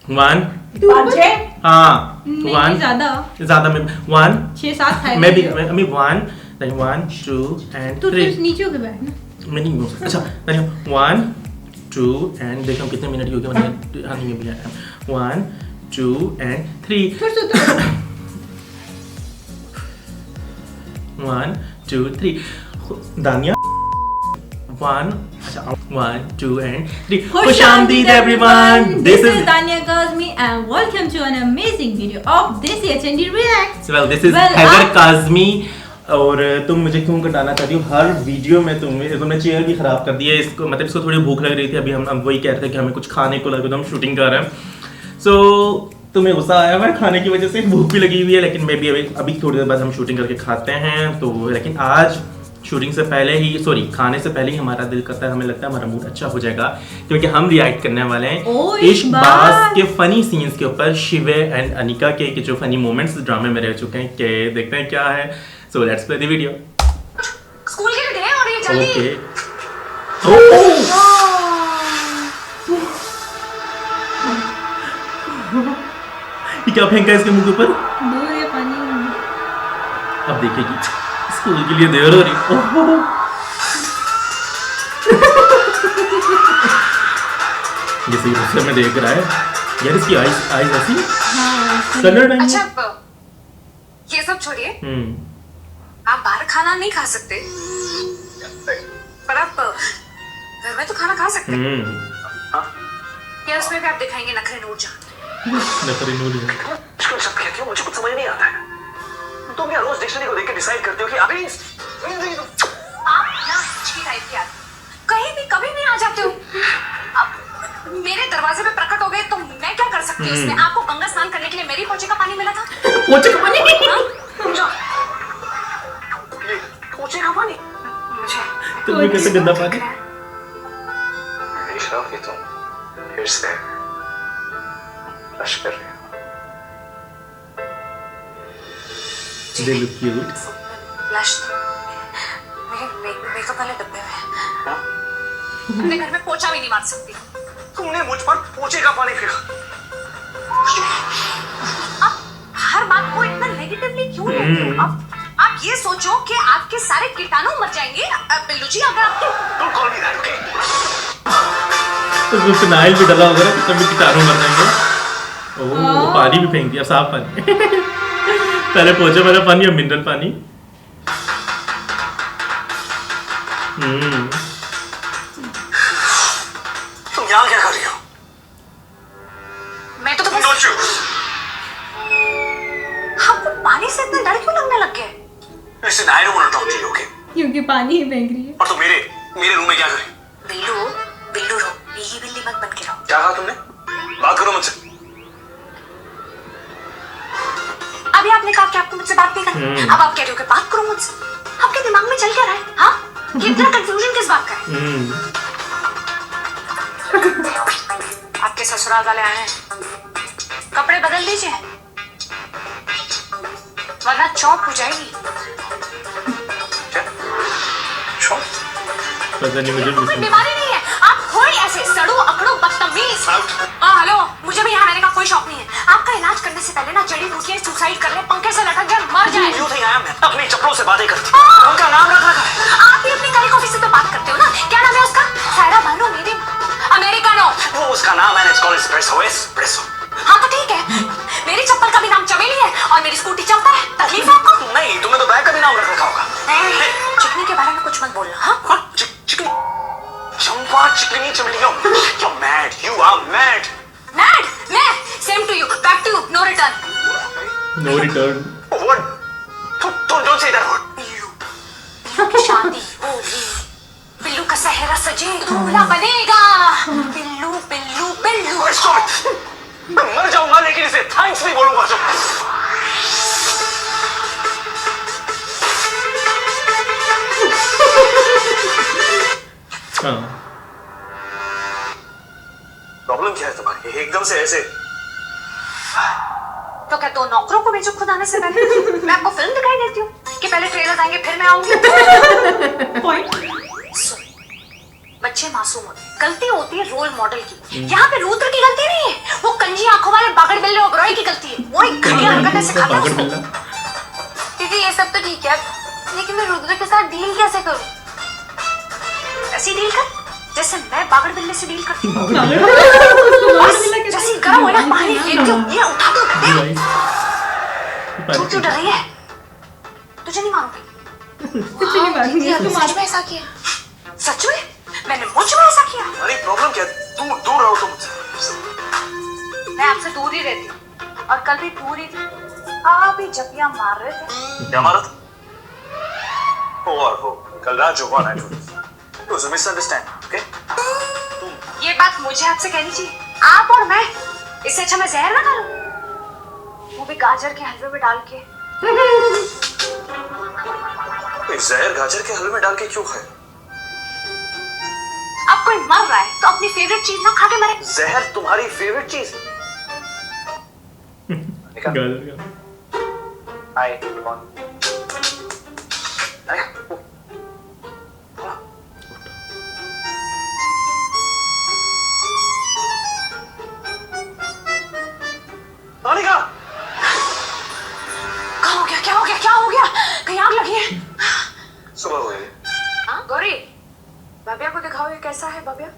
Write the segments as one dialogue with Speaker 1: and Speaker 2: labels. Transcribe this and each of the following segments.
Speaker 1: 1 हाँ 1 ज्यादा में 1
Speaker 2: 6-7 था
Speaker 1: मैं भी 1 then 1 2 and
Speaker 2: तो
Speaker 1: 3
Speaker 2: नीचे हो के बैठ ना।
Speaker 1: मैं नहीं हूँ अच्छा 1 2 and देखो हम कितने मिनट हो गए मैंने हाँ नहीं भी आया 1 2 and 3
Speaker 2: फिर से तो
Speaker 1: 1 2 3 दानिया 1 2 and 3
Speaker 2: Khush Amdeed everyone. This is Dania Kazmi and welcome to an amazing video of this HND Reacts.
Speaker 1: well this is Heather Kazmi और तुम मुझे क्यों कटाना चाहती हो हर वीडियो में तुमने चेयर भी खराब कर दी है इसको मतलब इसको थोड़ी भूख लग रही थी अभी हम वही कह रहे थे कि हमें कुछ खाने को लगे तो हम शूटिंग कर रहे हैं सो तुम्हें गुस्सा आया हुआ है खाने की वजह से भूख भी लगी हुई है लेकिन मैं भी अभी थोड़ी देर बाद हम शूटिंग करके खाते हैं तो लेकिन आज शूटिंग से पहले ही सॉरी खाने से पहले ही हमारा दिल करता है हमें लगता है हमारा मूड अच्छा हो जाएगा क्योंकि हम रिएक्ट करने वाले हैं इश्क बाज़ के फनी सीन्स के ऊपर शिवे एंड अनिका के जो फनी मोमेंट्स ड्रामे में रह चुके हैं कि देखते हैं क्या है so let's play the video
Speaker 3: school के लिए और ये जल्दी
Speaker 1: ये क्या फेंका है इसके मुंह के ऊपर
Speaker 2: दूर ये पानी
Speaker 1: अब देखेगी स्कूल के लिए देर हो रही जैसे गुस्से में देख रहा है यार इसकी आईज ऐसी कलर नहीं
Speaker 3: अच्छा ये सब छोड़िए आप बाहर खाना नहीं खा सकते पर आप घर में तो खाना खा सकते हैं या उसमें भी आप दिखाएंगे नखरे नूरजहां
Speaker 4: सब कहती हो मुझे कुछ समझ नहीं आता है तुम क्या रोज डिक्शनरी को देख के डिसाइड करते हो कि अभी
Speaker 3: आप ना अच्छी टाइप की आदमी कहीं भी कभी नहीं आ जाते हो अब मेरे दरवाजे पे प्रकट हो गए तो मैं क्या कर सकती हूँ इसमें आपको गंगा स्नान करने के लिए मेरी पोछे का पानी मिला था
Speaker 1: पोछे का पानी
Speaker 4: पोछे का पानी
Speaker 3: मुझे
Speaker 1: तुम्हें कैसे गंदा पानी
Speaker 4: देख रहा हूँ कि तुम फिर से रश कर रहे हो
Speaker 1: They look cute.
Speaker 3: ब्लश मेरे मेकअप वाले डब्बे में अपने घर में पोछा भी नहीं मार सकती
Speaker 4: तुमने मुझ पर पोछे का पानी फेंका
Speaker 3: आप हर बात को इतना नेगेटिवली क्यों लेते हो आप ये सोचो कि आपके सारे कीटाणु मर जाएंगे बिल्लू जी अगर आपके
Speaker 4: तुम कॉल मी दैट ओके
Speaker 1: तो उसमें फिनाइल भी डाला होगा ना तभी कीटाणु मर जाएंगे ओह पानी भी फेंक दिया साफ पानी पहले पोछे वाला पानी और मिनरल पानी
Speaker 4: तुम यहाँ क्या कर रही हो
Speaker 3: मैं तो
Speaker 4: Don't you?
Speaker 3: आपको पानी से इतना डर क्यों लगने लग गया
Speaker 4: Listen, I don't want to talk to you, okay?
Speaker 2: क्योंकि पानी ही फेंक रही है
Speaker 4: और तुम मेरे रूम में क्या कर रही हो?
Speaker 3: बिल्लू रहो बिल्ली बिल्ली मत बन के रहो
Speaker 4: क्या कहा तुमने? बात करो मुझसे।
Speaker 3: अभी आपने कहा कि आपको मुझसे बात नहीं करनी अब आप कह रहे हो कि बात करो मुझसे आपके दिमाग में चल क्या रहा है हाँ ये इतना कंफ्यूजन किस बात का है आपके ससुराल वाले आए हैं कपड़े बदल दीजिए वरना चौक हो जाएगी
Speaker 4: क्या? शौक?
Speaker 1: पता नहीं मुझे
Speaker 3: कोई बीमारी नहीं है आप थोड़ी ऐसे सड़ो अकड़ो बदतमीज हाँ हेलो मुझे भी यहाँ रहने का कोई शौक नहीं है आपका इलाज करने से पहले ना जड़ी बूटियां सुसाइड कर ले पंखे से लटक जाए मर जाए
Speaker 4: यूं नहीं आया मैं अपनी चप्पलों से बातें करती उनका नाम रख रखा है
Speaker 3: आप भी अपनी कली कॉफी से तो बात करते हो ना क्या नाम है उसका सायरा बानो मेरे अमेरिकानो
Speaker 4: वो उसका नाम है इट्स कॉल्ड एस्प्रेसो
Speaker 3: हाँ तो ठीक है मेरी चप्पल का भी नाम चमेली है और मेरी स्कूटी चलता है तकलीफ है आपको
Speaker 4: नहीं तुमने तो बैग का भी नाम रख रखा होगा
Speaker 3: चिकनी के बारे में कुछ मत बोलना हाँ
Speaker 4: चिकनी चंपा चिकनी चमलियों you're mad you are mad
Speaker 3: mad मैं same to you back to no return
Speaker 1: no return
Speaker 4: what don't say that word
Speaker 3: Billu की शादी होगी बिल्लू का सेहरा सजे दूल्हा बनेगा बिल्लू बिल्लू बिल्लू
Speaker 4: stop it मैं मर जाऊंगा लेकिन इसे थैंक्स नहीं बोलूंगा जब प्रॉब्लम क्या है तुम्हारी एकदम से ऐसे
Speaker 3: तो क्या दो नौकरों को भेजो खुद आने से पहले मैं आपको फिल्म दिखाई देती हूँ कि पहले ट्रेलर आएंगे फिर मैं आऊंगी बच्चे मासूम होते हैं गलती होती है रोल मॉडल की यहाँ पे रुद्र की गलती नहीं है वो कंजी आंखों वाले बागड़ बिल्ले ओबरॉय की गलती है। वही घटिया हरकतें सिखाता है उसको। दीदी ये सब तो ठीक है, लेकिन मैं रुद्र के साथ डील कैसे करूं? ऐसी डील कर जैसे मैं बागड़ बिल्ले से डील करती हूँ। जैसे गर्म हो ना पानी फेंक दो, ये उठा दो। तू क्यों डर रही है? तुझे नहीं मारूंगी। दीदी आपने सच में ऐसा किया? सच में? मैंने मुझ में ऐसा किया?
Speaker 4: अरे प्रॉब्लम क्या है? तुम दूर रहो तुम।
Speaker 3: मैं आपसे दूर ही रहती हूँ और कल भी दूर ही थी। आप ही जपियां मार रहे थे।
Speaker 4: क्या मारा था? और वो कल रात जो हुआ ना, it was a misunderstanding, okay?
Speaker 3: ये बात मुझे आपसे कहनी चाहिए, आप और मैं। इससे अच्छा मैं जहर ना खा लूं, वो भी गाजर के हलवे में डाल के।
Speaker 4: जहर गाजर के हलवे में डाल के क्यों खाए?
Speaker 3: अब कोई मर रहा है तो अपनी फेवरेट चीज ना खा के मरे।
Speaker 4: जहर तुम्हारी फेवरेट चीज? हाय कौन? सुबह हो गई।
Speaker 3: गौरी, भव्या को दिखाओ ये कैसा है भव्या।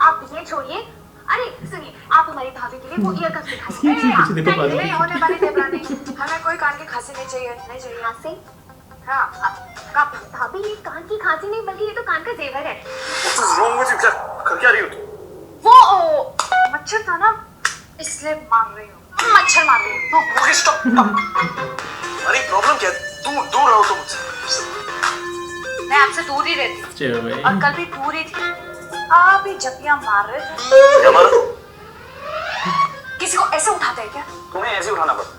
Speaker 3: आप ये छोड़िए, अरे सुनिए, आप हमारी भाभी के लिए वो ईयर कप्स दिखाइए। होने वाली देवरानी, हमें कोई कान की खांसी नहीं चाहिए, नहीं चाहिए। खांसी? हाँ, भाभी ये कान की खांसी नहीं बल्कि ये तो कान का जेवर है।
Speaker 4: What is wrong with you? क्या कर क्या रही हो तुम?
Speaker 3: वो मच्छर था ना, इसलिए मार रही हूँ। मच्छर मार रही हूँ।
Speaker 4: Okay, stop. अरे प्रॉब्लम क्या है? तुम दूर रहो तुम।
Speaker 3: मैं आपसे दूर ही रहती हूँ और कल भी दूर ही थी। आप ही जपियां मार रहे थे।
Speaker 4: क्या मारा?
Speaker 3: किसी को ऐसे उठाते हैं क्या?
Speaker 4: तुम्हें ऐसे उठाना पड़ता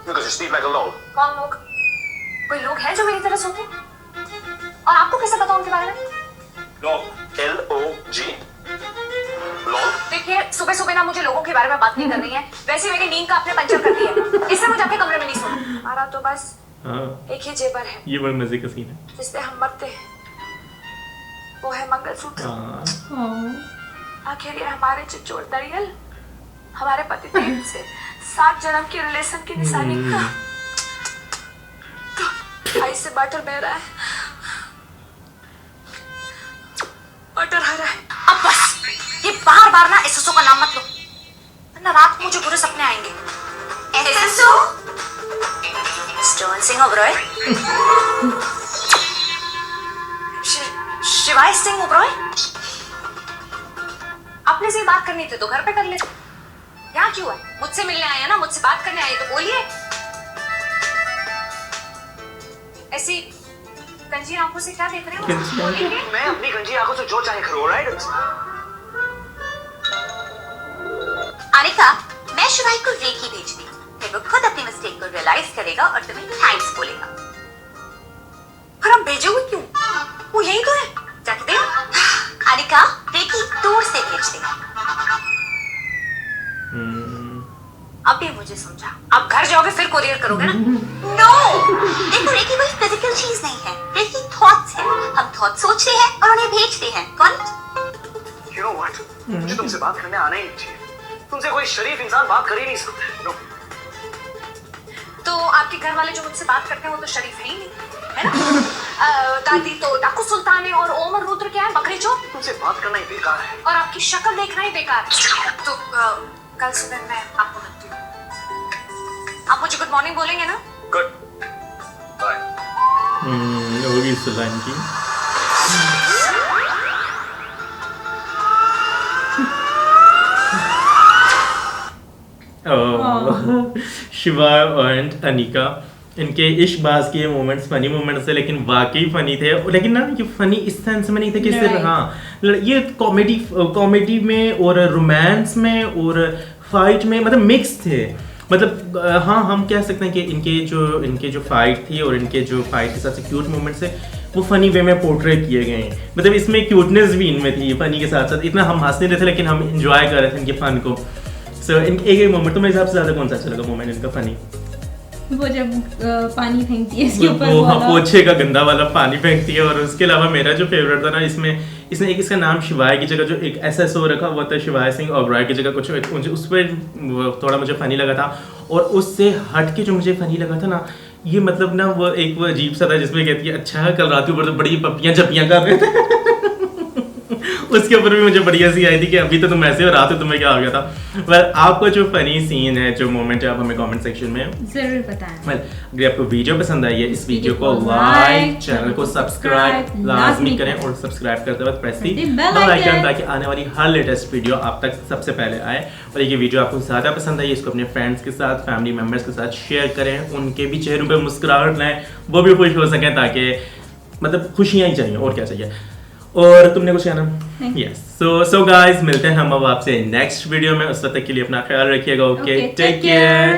Speaker 4: because you sleep like a log.
Speaker 3: कौन लोग? कोई लोग हैं जो मेरी तरह सोते हैं? और आपको कैसे पता उनके बारे में?
Speaker 4: Log, L-O-G. Log.
Speaker 3: देखिए, सुबह सुबह ना मुझे लोगों के बारे में बात नहीं करनी है। वैसे मेरी नींद का आपने पंचर कर दिया है, इससे मुझे आपके कमरे में नहीं सोना। हमारा तो बस एक ही जेवर है,
Speaker 1: ये बड़ा मजे का सीन है,
Speaker 3: जिससे हम मरते हैं, वो है मंगलसूत्र। आखिर ये हमारे चिचोड़ दरियल, हमारे पति देव से 7 जन्म की रिलेशन की निशानी का। तो भाई से बटर बह रहा है, बटर हरा है। अब बस ये बार बार ना एसएसओ का नाम मत लो, वरना रात को मुझे बुरे सपने आएंगे। एसएसओ स्टोन सिंह ओबरॉय, शिवाय सिंह ओबरॉय। आपने से बात करनी थी तो घर पे कर ले। यहाँ क्यों है? मुझसे मिलने आए हैं ना, मुझसे बात करने आए तो बोलिए। ऐसी कंजी आंखों से क्या देख रहे हो? बोलिए।
Speaker 4: मैं अपनी गंजी आंखों से जो चाहे करूँ, राइट?
Speaker 3: अनिका, मैं शिवाय को रेकी भेजती हूँ, फिर वो खुद अपनी मिस्टेक को रियलाइज करेगा और तुम्हें थैंक्स बोलेगा। पर हम भेजोगे क्यों? वो यही तो है, जाके दे। अनिका, रेकी दूर से भेजते हैं। अब भी मुझे समझा। अब घर जाओगे फिर कोरियर करोगे ना? नो, देखो रेकी कोई फिजिकल चीज नहीं है, रेकी थॉट्स है। हम थॉट सोचते हैं और उन्हें भेजते हैं। कौन?
Speaker 4: You know what? मुझे तुमसे बात करने आना ही नहीं चाहिए। तुमसे कोई शरीफ इंसान बात कर ही नहीं सकता। No.
Speaker 3: तो आपके घर वाले जो मुझसे बात करते हैं वो तो शरीफ है ही नहीं, है ना? दादी तो डाकू सुल्तान है और ओमर रुद्र क्या है? बकरी चोर।
Speaker 4: तुमसे बात करना ही बेकार है।
Speaker 3: और आपकी शक्ल देखना ही बेकार है। तो कल सुबह मैं आपको मिलती हूँ। आप मुझे गुड मॉर्निंग बोलेंगे ना?
Speaker 4: Goodbye.
Speaker 1: होगी इस लाइन की। शिवा एंड अनिका, इनके इश्कबाज के मोमेंट्स फनी मोमेंट्स थे, लेकिन वाकई फनी थे। लेकिन ना ये फनी इस सेंस में नहीं थे कि सिर्फ हाँ ये कॉमेडी में और रोमांस में और फाइट में मतलब मिक्स थे। मतलब हाँ हम कह सकते हैं कि इनके जो फाइट थी और इनके जो फाइट के साथ से क्यूट मोमेंट्स है वो फनी वे में पोर्ट्रे किए गए हैं। मतलब इसमें क्यूटनेस भी इनमें थी फनी के साथ साथ। इतना हम हंस नहीं रहे थे लेकिन हम इंजॉय कर रहे थे इनके फन को। सो एक मोमेंट तो मेरे हिसाब से ज़्यादा कौन सा अच्छा लगा मोमेंट इनका फनी?
Speaker 2: वो जब पानी फेंकती है इसके ऊपर
Speaker 1: वो हाँ,
Speaker 2: वाला।
Speaker 1: पोछे का गंदा वाला पानी फेंकती है। और उसके अलावा मेरा जो फेवरेट था ना, इसने एक इसका नाम शिवाय की जगह जो एक SSO रखा हुआ था, शिवाय सिंह ओबराय की जगह कुछ, उस पर थोड़ा मुझे फनी लगा था। और उससे हट के जो मुझे फनी लगा था ना, ये मतलब ना वो एक वो अजीब सा था जिसमें कहती है अच्छा कल रात के ऊपर तो बड़ी पपियां झपियां कर रहे थे। उसके ऊपर भी मुझे बड़ी हंसी आई थी कि अभी तो तुम ऐसे हो, रात में तुम्हें क्या हो गया था। पर आपको जो फनी सीन है, जो मोमेंट है, आप हमें कमेंट सेक्शन में
Speaker 2: जरूर बताएं।
Speaker 1: अगर आपको वीडियो पसंद आई है, इस वीडियो को लाइक, चैनल को सब्सक्राइब लाजमी करें और सब्सक्राइब करते वक्त प्रेस दी बेल आइकन, ताकि आने वाली हर लेटेस्ट वीडियो आप तक सबसे पहले आए। और ये वीडियो आपको ज़्यादा पसंद आई, इसको अपने फ्रेंड्स के साथ, फैमिली मेम्बर्स के साथ शेयर करें, उनके भी चेहरों पर मुस्कुराहट लाएं, वो भी खुश हो सकें, ताकि मतलब खुशियाँ ही चाहिए और क्या चाहिए। और तुमने कुछ कहना? यस, सो गाइस, मिलते हैं हम अब आपसे नेक्स्ट वीडियो में। उस वक्त तक के लिए अपना ख्याल रखिएगा। Okay, take care.